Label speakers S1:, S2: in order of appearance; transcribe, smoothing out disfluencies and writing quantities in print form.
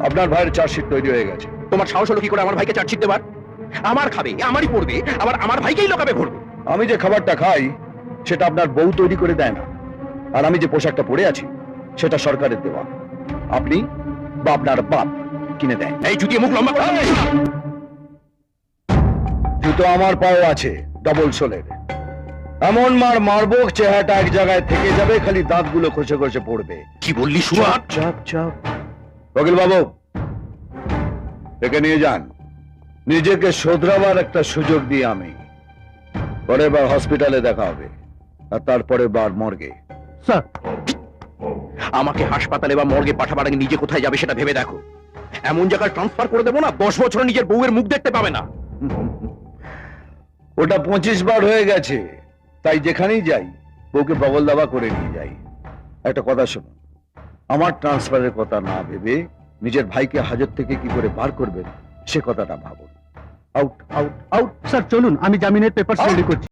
S1: আপনার ভাইয়ের চার্জশিট তৈরি হয়ে গেছে।
S2: তোমার সাহস হলো কি করে আমার ভাইকে চার্জশিট দেবার? আমার খাবে, আমারই পড়বে, আবার আমার ভাইকেই লোকাবে ভরবে।
S1: আমি যে খাবারটা খাই সেটা আপনার বউ তৈরি করে দেয় না, আর আমি যে পোশাকটা পরে আছি সেটা সরকারের দেওয়া। আপনি বা আপনার বাপ কিনে দেয়।
S2: এই জুতিয়ে মুখ লম্বা করে
S1: জুতো আমার পাও আছে ডবল সোলের। এমন মার মারবো চেহারাটা এক জায়গায় থেকে যাবে, খালি দাঁতগুলো খসে খসে পড়বে।
S2: কি বললি সুয়াট?
S1: চাপ চাপ। বকিল বাবু, একে নিয়ে যান। নিজেকে শোধরাবার একটা সুযোগ দিয়ে আমি। পরের বার হসপিটালে দেখা হবে, আর তারপরে বার মর্গে।
S2: স্যার, আমাকে হাসপাতালে বা মর্গে পাঠাবার আগে নিজে কোথায় যাবে সেটা ভেবে দেখো। এমন জায়গায় ট্রান্সফার করে দেবো না 10 বছর নিজের বউয়ের মুখ দেখতে পাবে না।
S1: ওটা 25 বার হয়ে গেছে, তাই যেখানেই যাই বউকে বগল দাবা করে নিয়ে যাই। একটা কথা শুনুন, আমার ট্রান্সফারের কথা না ভেবে নিজের ভাইকে হাজত থেকে কি করে বার করবেন সে কথাটা ভাবুন। Out out out.
S3: স্যার চলুন, আমি জামিনের পেপার রেডি করছি।